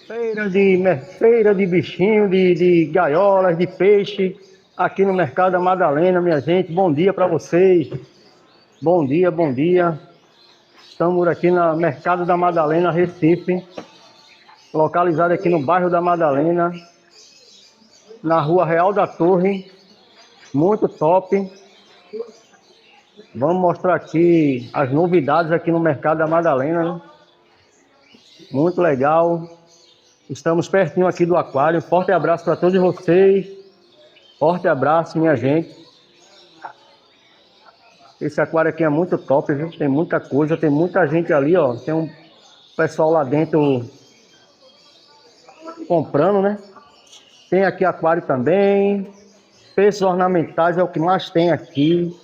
Feira de bichinho, de gaiolas, de peixe, aqui no Mercado da Madalena, minha gente. Bom dia para vocês. Bom dia, bom dia. Estamos aqui no Mercado da Madalena, Recife, localizado aqui no bairro da Madalena, na Rua Real da Torre. Muito top. Vamos mostrar aqui as novidades aqui no Mercado da Madalena, né? Muito legal. Estamos pertinho aqui do aquário. Forte abraço para todos vocês. Forte abraço, minha gente. Esse aquário aqui é muito top, viu? Tem muita coisa, tem muita gente ali, ó. Tem um pessoal lá dentro comprando, né? Tem aqui aquário também. Peixes ornamentais é o que mais tem aqui.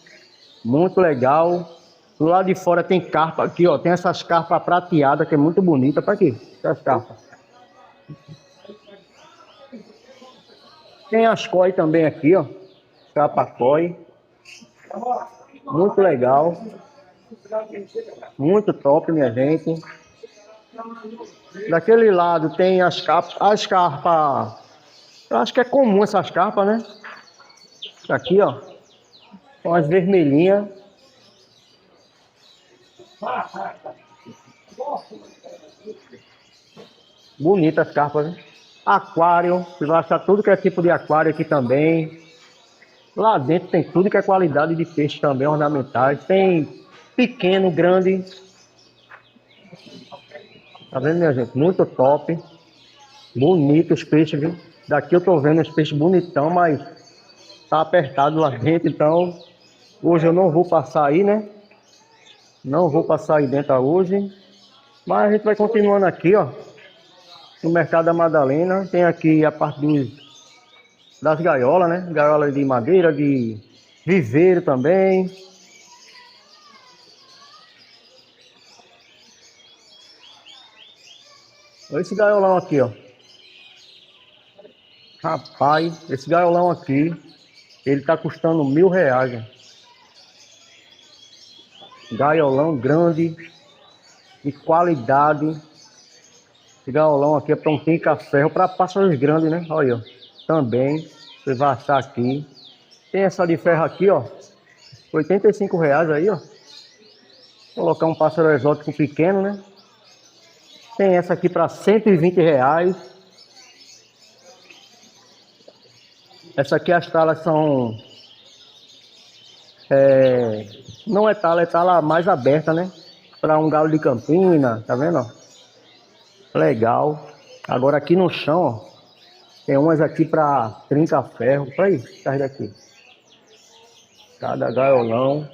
Muito legal. Do lado de fora tem carpa aqui, ó. Tem essas carpas prateadas que é muito bonita. Para aqui, essas carpas. Tem as koi também aqui, ó. Capa koi. Muito legal. Muito top, minha gente. Daquele lado tem as carpas. Eu acho que é comum essas carpas, né? Aqui, ó. Com as vermelhinhas. Bonitas as carpas, né? Aquário. Você vai achar tudo que é tipo de aquário aqui também. Lá dentro tem tudo que é qualidade de peixe também, ornamentais. Tem pequeno, grande. Tá vendo, minha gente? Muito top. Bonito os peixes, viu? Daqui eu tô vendo os peixes bonitão, mas tá apertado lá dentro, então hoje eu não vou passar aí, né? Não vou passar aí dentro hoje. Mas a gente vai continuando aqui, ó. No Mercado da Madalena. Tem aqui a parte das gaiolas, né? Gaiolas de madeira, de viveiro também. Olha esse gaiolão aqui, ó. Rapaz, esse gaiolão aqui, ele tá custando R$ 1.000. Ó. Gaiolão grande, de qualidade. Esse gaiolão aqui é para um pica-ferro, para pássaros grandes, né? Olha, ó. Também, você vai achar aqui. Tem essa de ferro aqui, ó. R$ 85 aí, ó. Vou colocar um pássaro exótico pequeno, né? Tem essa aqui para R$ 120. Essa aqui as talas são... não é tala mais aberta, né? Para um galo de campina, tá vendo? Ó? Legal. Agora aqui no chão, ó. Tem umas aqui para trinca-ferro. Olha aí, sai daqui. Cada gaiolão.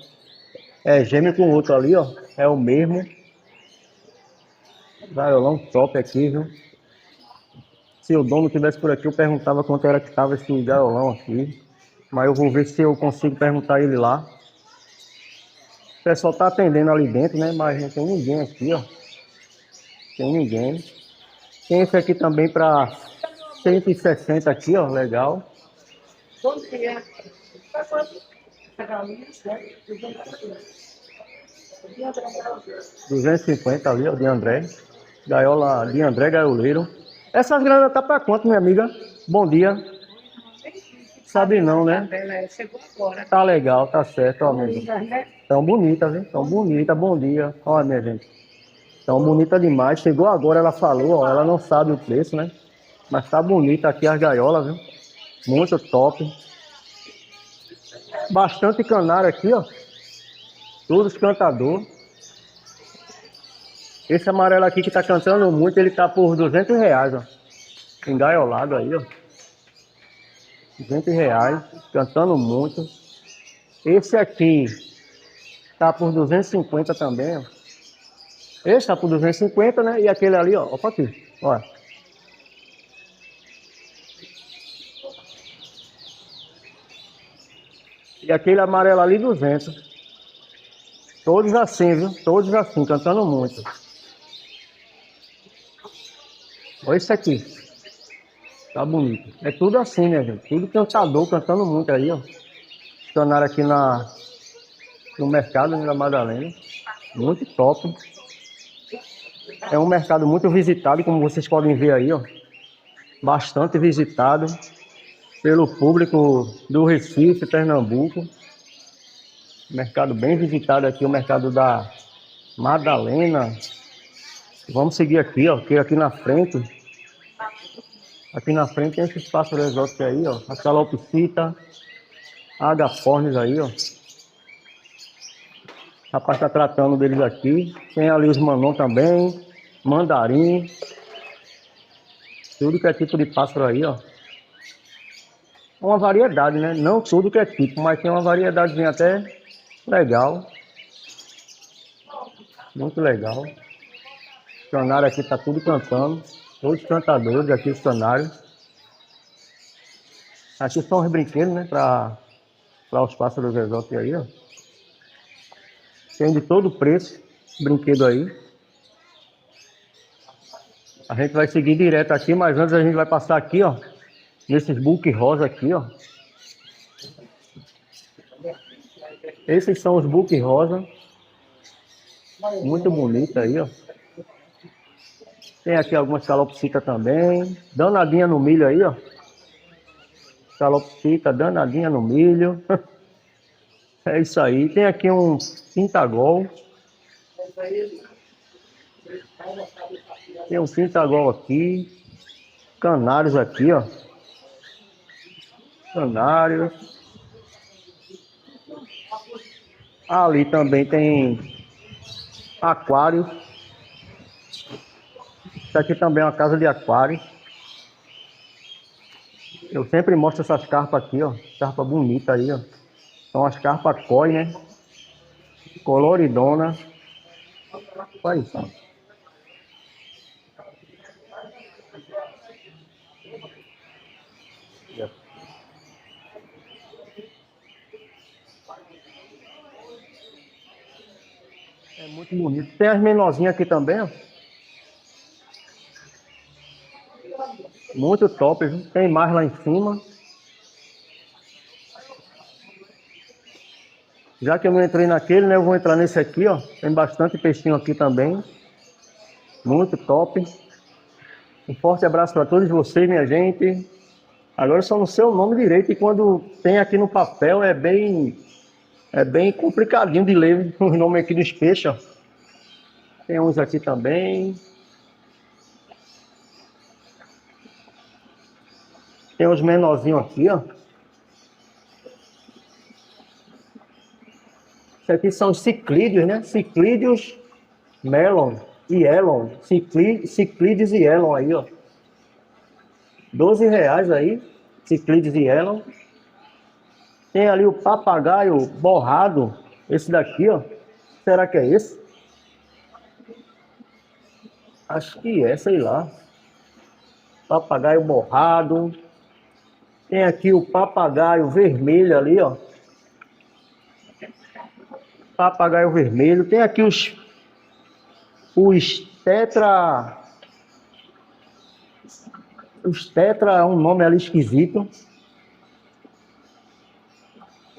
É gêmeo com o outro ali, ó. É o mesmo. Gaiolão top aqui, viu? Se o dono tivesse por aqui, eu perguntava quanto era que tava esse gaiolão aqui. Mas eu vou ver se eu consigo perguntar ele lá. O pessoal tá atendendo ali dentro, né? Mas não tem ninguém aqui, ó. Tem ninguém. Tem esse aqui também para 160 aqui, ó. Legal. Bom dia. 250 ali, ó, de André. Gaiola de André Gaioleiro. Essas granadas tá para quanto, minha amiga? Bom dia. Sabe não, né? Chegou agora. Tá legal, tá certo, ó, minha gente. Tão bonita, viu? Tão bonita, bom dia. Ó, minha gente. Tão bonita demais. Chegou agora, ela falou, ó. Ela não sabe o preço, né? Mas tá bonita aqui as gaiolas, viu? Muito top. Bastante canário aqui, ó. Todos cantador. Esse amarelo aqui que tá cantando muito, ele tá por R$ 200, ó. Engaiolado aí, ó. R$ 200, cantando muito. Esse aqui tá por 250 também, ó. Esse tá por 250, né? E aquele ali, ó. Opa aqui, ó. E aquele amarelo ali, 200. Todos assim, viu? Todos assim, cantando muito. Olha isso aqui. Tá bonito. É tudo assim, né, gente? Tudo cantador, cantando muito aí, ó. Canário aqui no mercado da Madalena. Muito top. É um mercado muito visitado, como vocês podem ver aí, ó. Bastante visitado pelo público do Recife, Pernambuco. Mercado bem visitado aqui, o mercado da Madalena. Vamos seguir aqui, ó, que aqui na frente. Aqui na frente tem esses pássaros exóticos aí, ó. A calopsita, a agapornis aí, ó. O rapaz tá tratando deles aqui. Tem ali os manon também, mandarim. Tudo que é tipo de pássaro aí, ó. Uma variedade, né? Não tudo que é tipo, mas tem uma variedadezinha até legal. Muito legal. O canário aqui tá tudo cantando. Todos os cantadores aqui, os canários. Aqui são os brinquedos, né? Para os pássaros exóticos aí, ó. Tem de todo preço, brinquedo aí. A gente vai seguir direto aqui, mas antes a gente vai passar aqui, ó. Nesses book rosa aqui, ó. Esses são os book rosa. Muito bonito aí, ó. Tem aqui algumas calopsitas também. Danadinha no milho aí, ó. Calopsita, danadinha no milho. É isso aí. Tem aqui um pintagol. Tem um pintagol aqui. Canários aqui, ó. Canários. Ali também tem aquário. Isso aqui também é uma casa de aquário. Eu sempre mostro essas carpas aqui, ó. Carpa bonita aí, ó. São as carpas koi, né? Coloridona. Olha isso. É muito bonito. Tem as menorzinhas aqui também, ó. Muito top, viu? Tem mais lá em cima. Já que eu não entrei naquele, né? Eu vou entrar nesse aqui, ó. Tem bastante peixinho aqui também. Muito top. Um forte abraço para todos vocês, minha gente. Agora eu só não sei o nome direito. E quando tem aqui no papel é bem complicadinho de ler os nomes aqui dos peixes, ó. Tem uns aqui também. Tem uns menorzinhos aqui, ó. Isso aqui são os ciclídeos, né? Ciclídeos melon e elon. Ciclídeos e elon aí, ó. R$ 12 aí. Ciclídeos e elon. Tem ali o papagaio borrado. Esse daqui, ó. Será que é esse? Acho que é, sei lá. Papagaio borrado. Tem aqui o papagaio vermelho ali, ó. Papagaio vermelho. Tem aqui os tetra. Os tetra é um nome ali esquisito.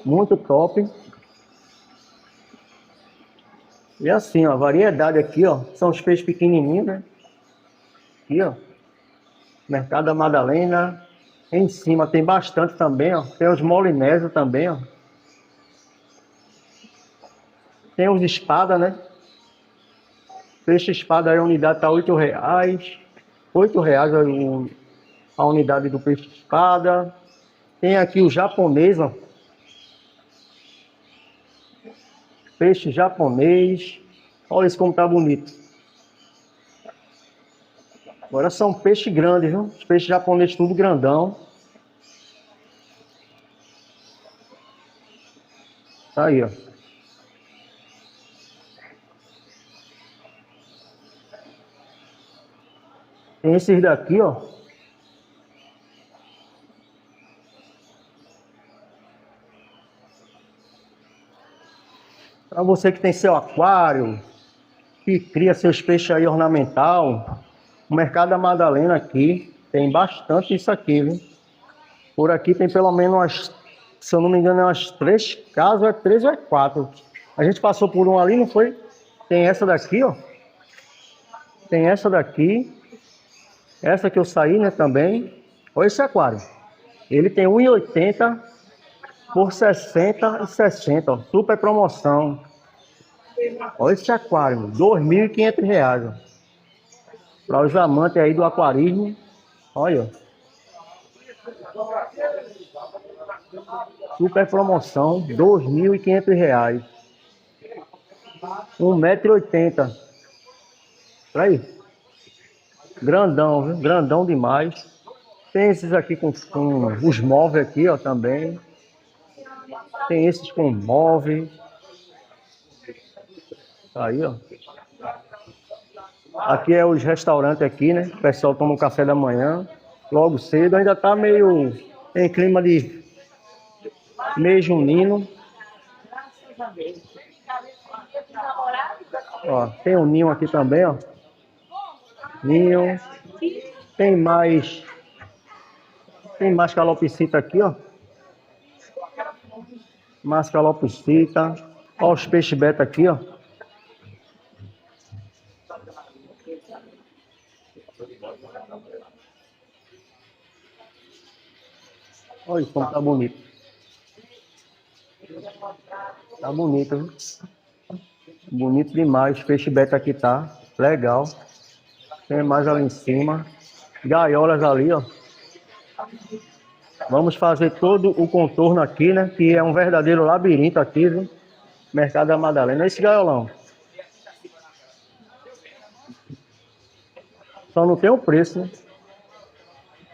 Muito top. E assim, ó, a variedade aqui, ó. São os peixes pequenininhos, né? Aqui, ó. Mercado da Madalena. Em cima tem bastante também, ó. Tem os molinésios também, ó. Tem os espada, né? Peixe espada aí, a unidade tá R$ 8. R$ 8 a unidade do peixe espada. Tem aqui o japonês, ó. Peixe japonês. Olha isso como tá bonito. Agora são peixes grandes, viu? Os peixes japoneses tudo grandão. Tá aí, ó. Tem esses daqui, ó. Para você que tem seu aquário, que cria seus peixes aí ornamental, o Mercado da Madalena aqui tem bastante isso aqui, viu? Por aqui tem pelo menos umas, se eu não me engano, umas 3 casas, é 3 ou é 4. A gente passou por um ali, não foi? Tem essa daqui, ó. Tem essa daqui. Essa que eu saí, né, também. Olha esse aquário. Ele tem 1,80 por 60,60, ó. Super promoção. Olha esse aquário, R$ 2.500, ó. Para os amantes aí do aquarismo. Olha. Super promoção, R$ 2.500. 1,80 m. Olha aí. Grandão, viu? Grandão demais. Tem esses aqui com os móveis aqui, ó, também. Tem esses com móveis. Aí, ó. Aqui é os restaurantes aqui, né? O pessoal toma um café da manhã. Logo cedo. Ainda tá meio em clima de mês junino. Ó, tem um ninho aqui também, ó. Ninho. Tem mais calopsita aqui, ó. Mais calopsita. Ó os peixes beta aqui, ó. Olha como tá bonito. Tá bonito, viu? Bonito demais. Peixe beta aqui tá legal. Tem mais ali em cima. Gaiolas ali, ó. Vamos fazer todo o contorno aqui, né? Que é um verdadeiro labirinto aqui, viu? Mercado da Madalena. Esse gaiolão. Só não tem o preço, né?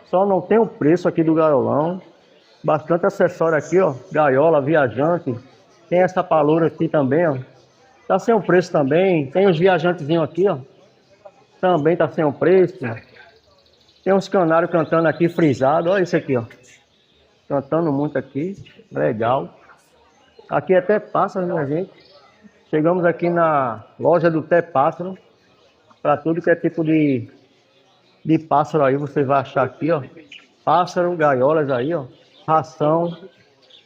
Só não tem o preço aqui do gaiolão. Bastante acessório aqui, ó. Gaiola, viajante. Tem essa paloura aqui também, ó. Tá sem o preço também. Tem os viajantezinhos aqui, ó. Também tá sem o preço. Tem uns canários cantando aqui frisado. Olha isso aqui, ó. Cantando muito aqui. Legal. Aqui é até pássaro, né, gente? Chegamos aqui na loja do Té Pássaro. Para tudo que é tipo de pássaro aí, você vai achar aqui, ó. Pássaro, gaiolas aí, ó. Ração,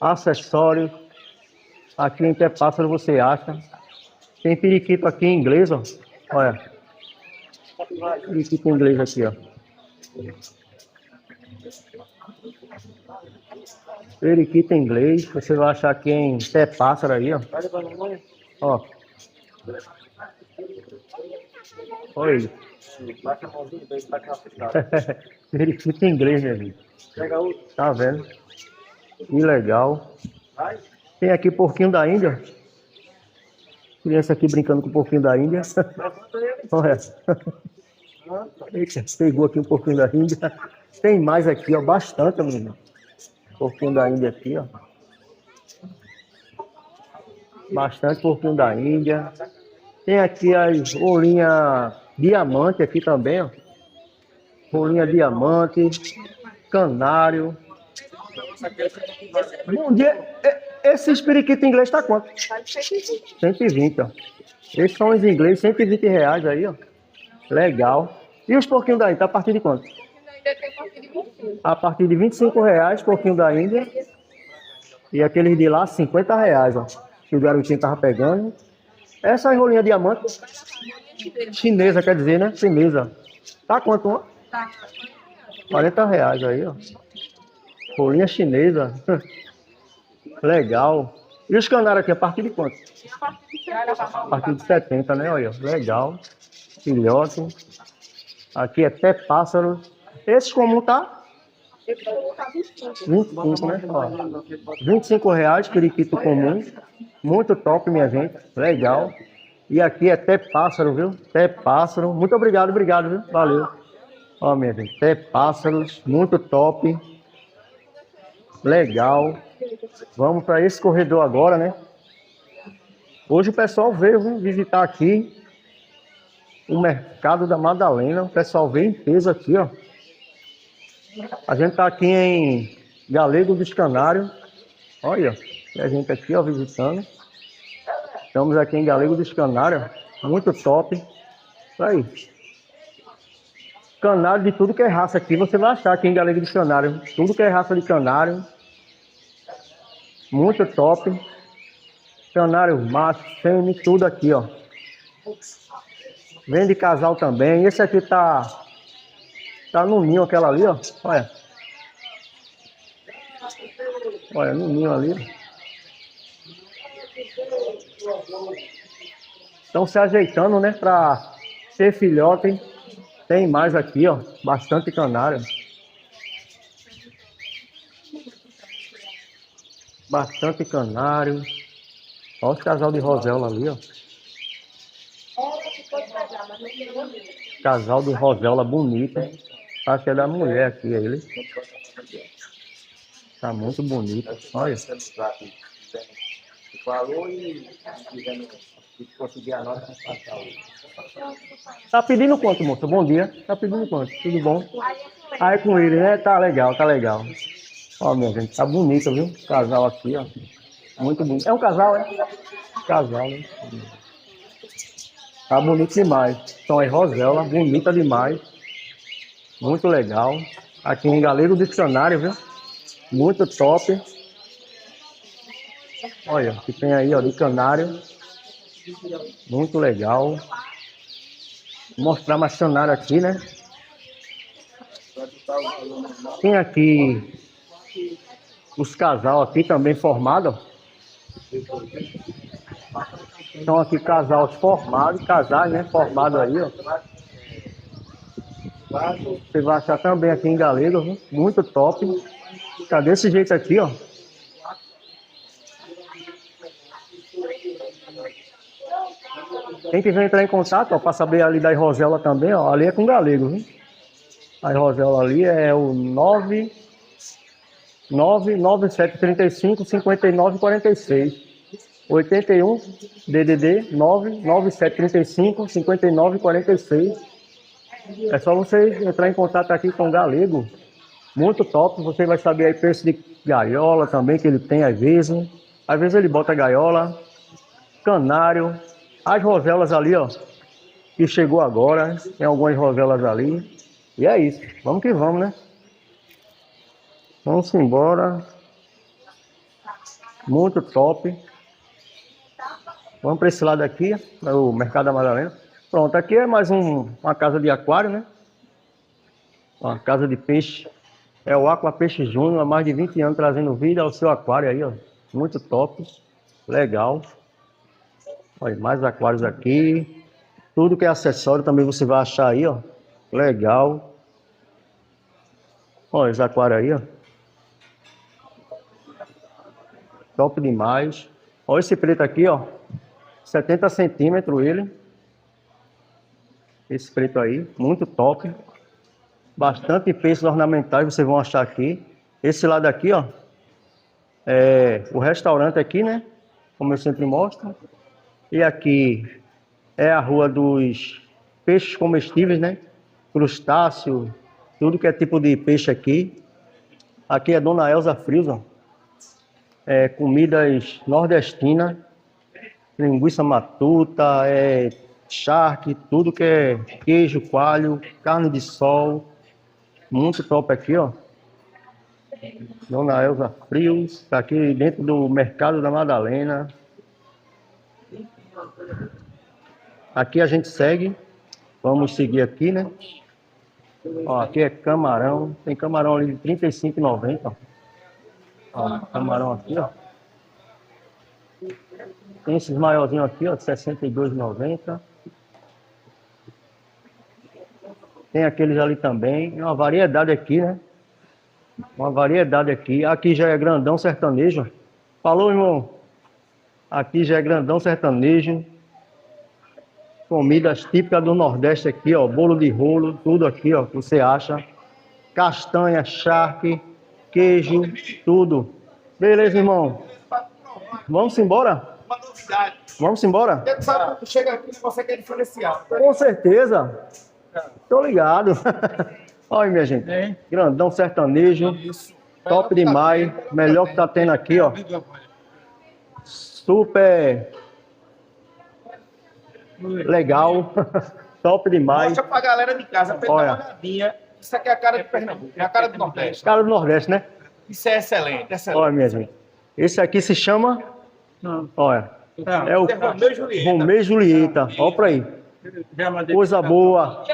acessórios. Aqui em Té Pássaro você acha. Tem periquito aqui em inglês, ó. Olha. Periquito em inglês aqui, ó. Periquito em inglês. Você vai achar aqui em Té Pássaro aí, ó. Ó. Olha aí. Periquito em inglês, meu amigo. Tá vendo? Que legal. Tem aqui porquinho da Índia. Criança aqui brincando com o porquinho da Índia. Olha. Eita, pegou aqui um porquinho da Índia. Tem mais aqui, ó. Bastante, menino. Porquinho da Índia aqui, ó. Bastante porquinho da Índia. Tem aqui as rolinhas diamante aqui também, ó. Rolinha diamante. Canário. Bom dia. Esse periquito inglês tá quanto? 120, ó. Esses são os ingleses, R$ 120 aí, ó. Legal. E os porquinhos da Índia, tá a partir de quanto? A partir de R$ 25, porquinho da Índia. E aqueles de lá, R$ 50, ó. Que o garotinho tava pegando. Essa rolinha diamante. Chinesa, quer dizer, né? Chinesa. Tá quanto uma? R$ 40 aí, ó. Rolinha chinesa. Legal. E os canários aqui, a partir de quanto? A partir de 70, né? Olha, legal. Filhote. Aqui é Té Pássaro. Esse comum tá? 25, né? Ó, R$ 25, periquito comum. Muito top, minha gente. Legal. E aqui é Té Pássaro, viu? Té Pássaro. Muito obrigado, viu? Valeu. Ó, minha gente. Té Pássaros. Muito top. Legal. Vamos para esse corredor agora, né? Hoje o pessoal veio visitar aqui o Mercado da Madalena. O pessoal veio em peso aqui, ó. A gente tá aqui em Galego dos Canários. Olha, a gente aqui, ó, visitando. Estamos aqui em Galego dos Canários. Muito top. Aí. Canário de tudo que é raça aqui. Você vai achar aqui em Galego dos Canários. Tudo que é raça de canário. Muito top. Canário macho, fêmea, tudo aqui, ó. Vende casal também. Esse aqui tá no ninho, aquela ali, ó. Olha. Olha, no ninho ali. Estão se ajeitando, né, para ser filhote. Tem mais aqui, ó, bastante canário. Bastante canário. Olha os casal de rosela ali, ó. Casal de rosela bonito. Acho que é da mulher aqui, ele. Tá muito bonito. Olha. Falou e conseguir a nota. Tá pedindo quanto, moça? Bom dia. Tá pedindo quanto? Tudo bom? Aí com ele, né? Tá legal, tá legal. Ó, minha gente, tá bonito, viu? Casal aqui, ó. Muito bonito. É um casal, é? Casal, né? Tá bonito demais. Então, é rosela, bonita demais. Muito legal. Aqui em Galego Dicionário, viu? Muito top. Olha, que tem aí, ó, de canário. Muito legal. Vou mostrar mais canário aqui, né? Tem aqui os casal aqui também formados. Então aqui casal formado, casais, né? Formado aí, ó. Você vai achar também aqui em Galego, viu? Muito top. Tá desse jeito aqui, ó. Quem quiser entrar em contato, ó, para saber ali da rosela também, ó, ali é com Galego, viu? A rosela ali é o 99735 5946. 81 DDD 99735 5946. É só você entrar em contato aqui com o Galego. Muito top. Você vai saber aí preço de gaiola também, que ele tem às vezes. Às vezes ele bota gaiola, canário. As roselas ali, ó, que chegou agora. Tem algumas roselas ali. E é isso. Vamos que vamos, né? Vamos embora. Muito top. Vamos para esse lado aqui, o Mercado da Madalena. Pronto, aqui é mais uma casa de aquário, né? Uma casa de peixe. É o Aqua Peixe Júnior, há mais de 20 anos trazendo vida ao seu aquário aí, ó. Muito top. Legal. Olha, mais aquários aqui. Tudo que é acessório também você vai achar aí, ó. Legal. Olha esse aquário aí, ó. Top demais. Olha esse preto aqui, ó. 70 centímetros ele. Esse preto aí, muito top. Bastante peixes ornamentais vocês vão achar aqui. Esse lado aqui, ó, é o restaurante aqui, né? Como eu sempre mostro. E aqui é a rua dos peixes comestíveis, né? Crustáceo, tudo que é tipo de peixe aqui. Aqui é Dona Elza Frios, ó. É comidas nordestinas. Linguiça matuta, charque, tudo que é queijo, coalho, carne de sol. Muito top aqui, ó. Dona Elza Frios, tá aqui dentro do Mercado da Madalena. Aqui a gente segue. Vamos seguir aqui, né? Ó, aqui é camarão. Tem camarão ali de R$ 35,90. Ó, camarão aqui, ó. Tem esses maiorzinhos aqui, ó, de R$ 62,90. Tem aqueles ali também. Uma variedade aqui, né? Uma variedade aqui. Aqui já é grandão sertanejo. Falou, irmão? Aqui já é grandão sertanejo. Comidas típicas do Nordeste aqui, ó. Bolo de rolo, tudo aqui, ó, que você acha. Castanha, charque, queijo, tudo. Beleza, irmão? Vamos embora? Uma novidade. Vamos embora? Você sabe quando chega aqui, você quer diferencial. Com certeza. Tô ligado. Olha, minha gente. Grandão sertanejo. Top demais. Melhor que tá tendo aqui, ó. Super legal. Top demais. Mostra pra galera de casa, pra Olha. dar uma olhadinha. Isso aqui é a cara de Pernambuco, é a cara do Nordeste. Cara do Nordeste, né? Isso é excelente, excelente. Olha, minha gente. Esse aqui se chama... Olha. É o Romeu e Julieta. Romeu e Julieta. Olha pra aí. Coisa boa.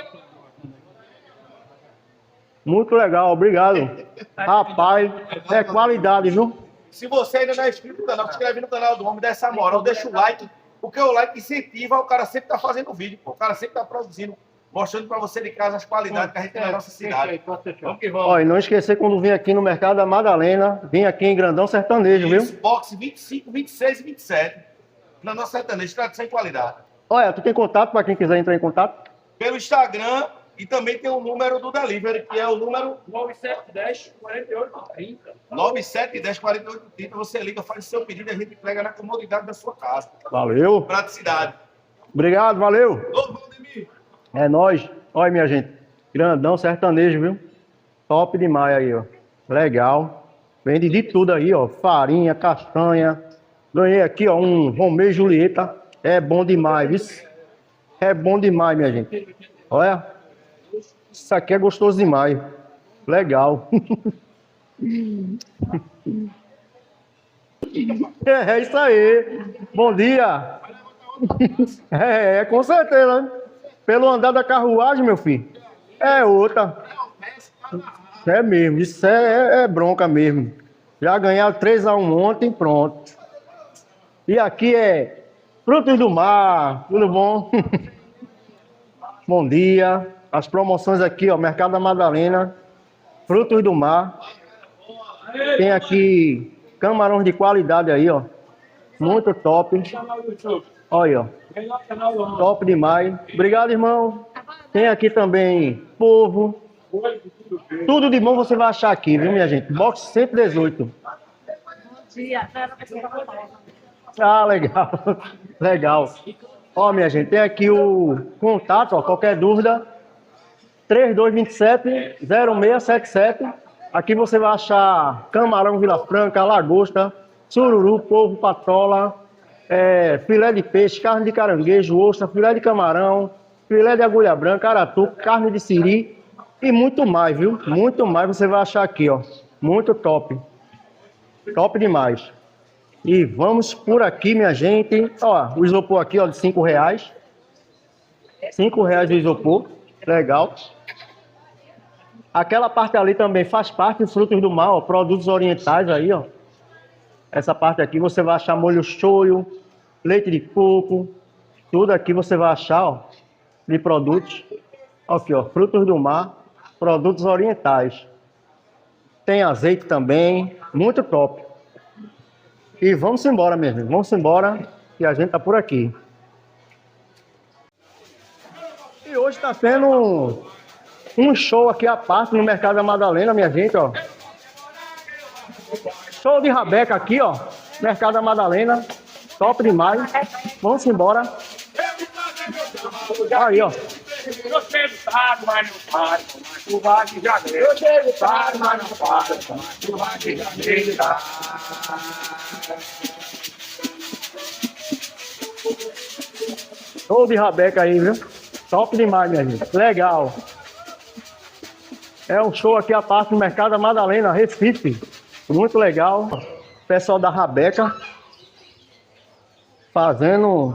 Muito legal, obrigado. Rapaz, é qualidade, viu? Se você ainda não é inscrito no canal, se inscreve no canal do homem, dá essa moral, deixa o like, porque o like incentiva o cara sempre tá fazendo vídeo, pô. O cara sempre tá produzindo, mostrando pra você de casa as qualidades que a gente tem na nossa cidade. Vamos que vamos. Ó, e não esquecer quando vim aqui no Mercado da Madalena, vim aqui em Grandão Sertanejo, viu? Isso, boxe 25, 26 e 27. Na nossa sertaneja, tradição e qualidade. Olha, tu tem contato para quem quiser entrar em contato? Pelo Instagram e também tem o número do delivery, que é o número 9710-4830. 9710-4830. Você liga, faz seu pedido e a gente entrega na comodidade da sua casa. Valeu. Praticidade. Obrigado, valeu. Ô, Valdemir. É nóis. Olha, minha gente. Grandão Sertanejo, viu? Top demais aí, ó. Legal. Vende de tudo aí, ó. Farinha, castanha. Ganhei aqui, ó, um Romeu e Julieta. É bom demais, viu? É bom demais, minha gente. Olha. Isso aqui é gostoso demais. Legal. É isso aí. Bom dia. Com certeza, né? Pelo andar da carruagem, meu filho. É outra. É mesmo. Isso é bronca mesmo. Já ganharam 3-1 ontem, pronto. E aqui é frutos do mar. Tudo bom? Bom dia. As promoções aqui, ó, Mercado da Madalena, frutos do mar. Tem aqui camarões de qualidade aí, ó. Muito top. Olha, ó. Top demais. Obrigado, irmão. Tem aqui também polvo. Tudo de bom você vai achar aqui, viu, minha gente? Box 118. Ah, legal. Legal. Ó, minha gente, tem aqui o contato, ó, qualquer dúvida. 3227-0677. Aqui você vai achar camarão Vila Franca, lagosta, sururu, polvo, patola, filé de peixe, carne de caranguejo, ostra, filé de camarão, filé de agulha branca, aratu, carne de siri e muito mais, viu? Muito mais você vai achar aqui, ó. Muito top. Top demais. E vamos por aqui, minha gente. Ó, o isopor aqui, ó, de R$5. R$5 o isopor. Legal. Aquela parte ali também faz parte dos frutos do mar, ó, produtos orientais aí, ó. Essa parte aqui você vai achar molho shoyu, leite de coco, tudo aqui você vai achar, ó, de produtos. Aqui, ó, frutos do mar, produtos orientais. Tem azeite também, muito top. E vamos embora mesmo, vamos embora, que a gente tá por aqui. E hoje tá tendo um show aqui à parte no Mercado da Madalena, minha gente, ó. Show de rabeca aqui, ó. Mercado da Madalena. Top demais. Vamos embora. Aí, ó. Eu sei do estado, mas não para. Tu vai de janeiro. Eu sei do estado, mas não para. Tu vai de janeiro. Show de rabeca aí, viu? Top demais, minha gente. Legal. É um show aqui à parte no Mercado da Madalena, Recife. Muito legal. Pessoal da rabeca fazendo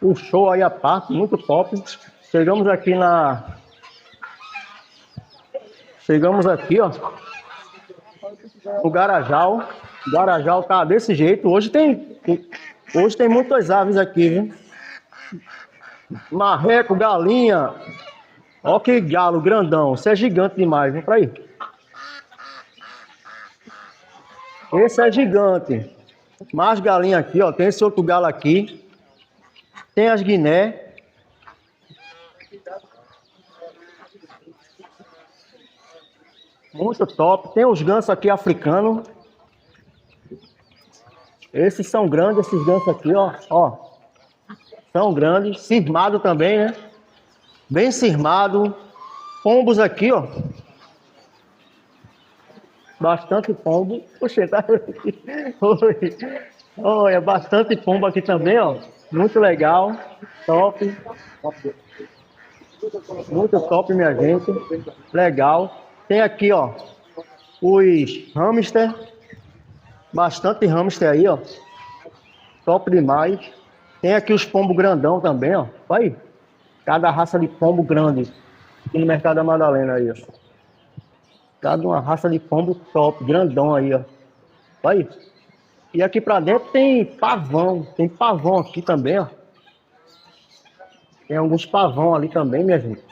um show aí à parte, muito top. Chegamos aqui ó, no Garajal. O Garajal tá desse jeito. Hoje tem muitas aves aqui, viu? Marreco, galinha. Ó que galo grandão. Isso é gigante demais, vem pra aí. Esse é gigante. Mais galinha aqui, ó. Tem esse outro galo aqui. Tem as guiné. Muito top. Tem os gansos aqui africanos. Esses são grandes, esses gansos aqui, ó. Ó. São grandes. Cismado também, né? Bem cismado. Pombos aqui, ó. Bastante pombo. Puxa, tá aqui. Olha, bastante pombo aqui também, ó. Muito legal. Top. Muito top, minha gente. Legal. Tem aqui, ó, os hamster. Bastante hamster aí, ó. Top demais. Tem aqui os pombos grandão também, ó. Vai. Cada raça de pombo grande. Aqui no Mercado da Madalena aí, ó. Cada uma raça de pombo top, grandão aí, ó. Olha aí. E aqui pra dentro tem pavão. Tem pavão aqui também, ó. Tem alguns pavão ali também, minha gente.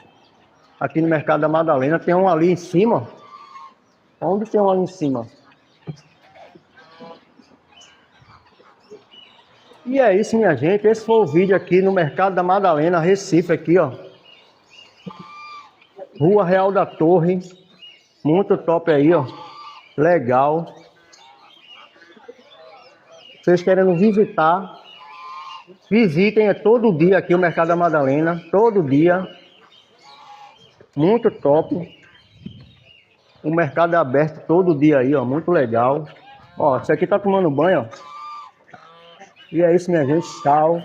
Aqui no Mercado da Madalena tem um ali em cima. Onde tem um ali em cima? E é isso, minha gente. Esse foi o vídeo aqui no Mercado da Madalena, Recife, aqui, ó. Rua Real da Torre. Muito top aí, ó. Legal. Vocês querendo visitar, visitem, é todo dia aqui o Mercado da Madalena. Todo dia. Muito top. O mercado é aberto todo dia aí, ó. Muito legal. Ó, isso aqui tá tomando banho, ó. E é isso, minha gente. Tchau.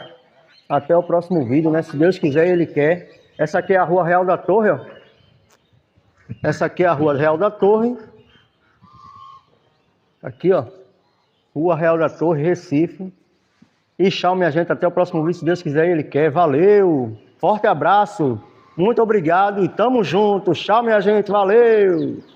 Até o próximo vídeo, né? Se Deus quiser e Ele quer. Essa aqui é a Rua Real da Torre, ó. Essa aqui é a Rua Real da Torre. Aqui, ó. Rua Real da Torre, Recife. E tchau, minha gente. Até o próximo vídeo, se Deus quiser e Ele quer. Valeu. Forte abraço. Muito obrigado e tamo junto. Tchau, minha gente. Valeu.